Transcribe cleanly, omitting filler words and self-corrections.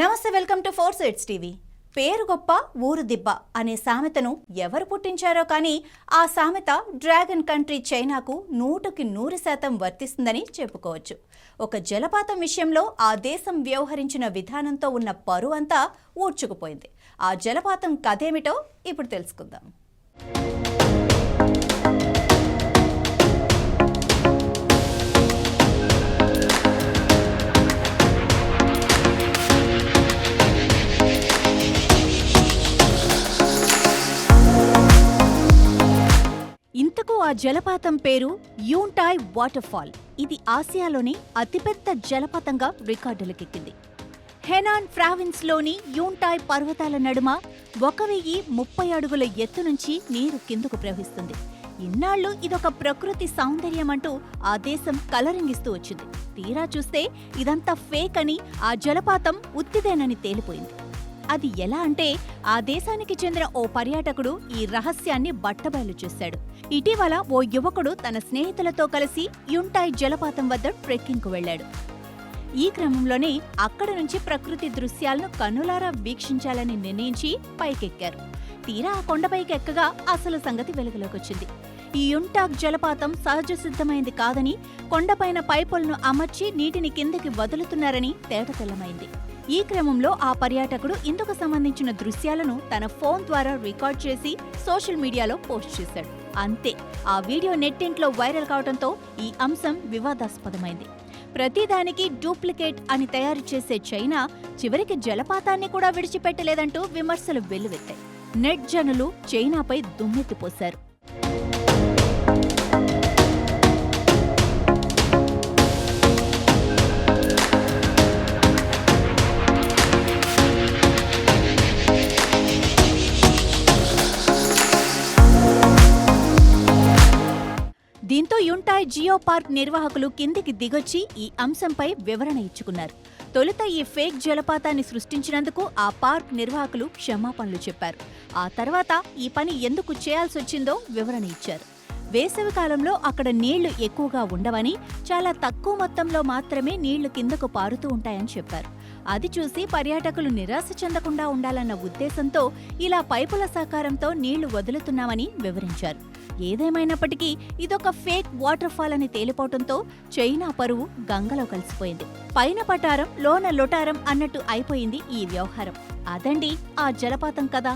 నమస్తే, welcome to 4 Sides TV. పేరు గొప్ప ఊరు దిబ్బ అనే సామెతను ఎవరు పుట్టించారో కానీ ఆ సామెత డ్రాగన్ కంట్రీ చైనాకు 100% వర్తిస్తుందని చెప్పుకోవచ్చు. ఒక జలపాతం విషయంలో ఆ దేశం వ్యవహరించిన విధానంతో ఉన్న పరువు అంతా ఊడ్చుకుపోయింది. ఆ జలపాతం కథేమిటో ఇప్పుడు తెలుసుకుందాం. ఇంతకు ఆ జలపాతం పేరు యూన్టాయ్ వాటర్ఫాల్. ఇది ఆసియాలోని అతిపెద్ద జలపాతంగా రికార్డులకెక్కింది. హెనాన్ ప్రావిన్స్లోని యూన్టాయ్ పర్వతాల నడుమ 1030 అడుగుల ఎత్తు నుంచి నీరు కిందకు ప్రవహిస్తుంది. ఇన్నాళ్లు ఇదొక ప్రకృతి సౌందర్యమంటూ ఆ దేశం కలరింగిస్తూ వచ్చింది. తీరా చూస్తే ఇదంతా ఫేక్ అని, ఆ జలపాతం ఉత్తిదేనని తేలిపోయింది. అది ఎలా అంటే, ఆ దేశానికి చెందిన ఓ పర్యాటకుడు ఈ రహస్యాన్ని బట్టబయలు చేశాడు. ఇటీవల ఓ యువకుడు తన స్నేహితులతో కలిసి యూన్టాయ్ జలపాతం వద్ద ట్రెక్కింగ్కు వెళ్లాడు. ఈ క్రమంలోనే అక్కడి నుంచి ప్రకృతి దృశ్యాలను కన్నులారా వీక్షించాలని నిర్ణయించి పైకెక్కారు. తీరా ఆ కొండపైకి ఎక్కగా అసలు సంగతి వెలుగులోకొచ్చింది. ఈ యూన్టాయ్ జలపాతం సహజ సిద్ధమైంది కాదని, కొండపైన పైపులను అమర్చి నీటిని కిందకి వదులుతున్నారని తేటతెల్లమైంది. ఈ క్రమంలో ఆ పర్యాటకుడు ఇందుకు సంబంధించిన దృశ్యాలను తన ఫోన్ ద్వారా రికార్డ్ చేసి సోషల్ మీడియాలో పోస్ట్ చేశాడు. అంతే, ఆ వీడియో నెట్టింట్లో వైరల్ కావడంతో ఈ అంశం వివాదాస్పదమైంది. ప్రతిదానికి డూప్లికేట్ అని తయారు చేసే చైనా చివరికి జలపాతాన్ని కూడా విడిచిపెట్టలేదంటూ విమర్శలు వెల్లువెత్తాయి. నెట్ జనులు చైనాపై దుమ్మెత్తిపోశారు. దీంతో యూన్టాయ్ జియో పార్క్ నిర్వాహకులు కిందికి దిగొచ్చి ఈ అంశంపై వివరణ ఇచ్చుకున్నారు. తొలుత ఈ ఫేక్ జలపాతాన్ని సృష్టించినందుకు ఆ పార్క్ నిర్వాహకులు క్షమాపణలు చెప్పారు. ఆ తర్వాత ఈ పని ఎందుకు చేయాల్సొచ్చిందో వివరణ ఇచ్చారు. వేసవి కాలంలో అక్కడ నీళ్లు ఎక్కువగా ఉండవని, చాలా తక్కువ మొత్తంలో మాత్రమే నీళ్లు కిందకు పారుతూ ఉంటాయని చెప్పారు. అది చూసి పర్యాటకులు నిరాశ చెందకుండా ఉండాలన్న ఉద్దేశంతో ఇలా పైపుల సహకారంతో నీళ్లు వదులుతున్నామని వివరించారు. ఏదేమైనప్పటికీ ఇదొక ఫేక్ వాటర్ఫాల్ అని తేలిపోవడంతో చైనా పరువు గంగలో కలిసిపోయింది. పైన పటారం లోన లొటారం అన్నట్టు అయిపోయింది ఈ వ్యవహారం. అదండి ఆ జలపాతం కదా.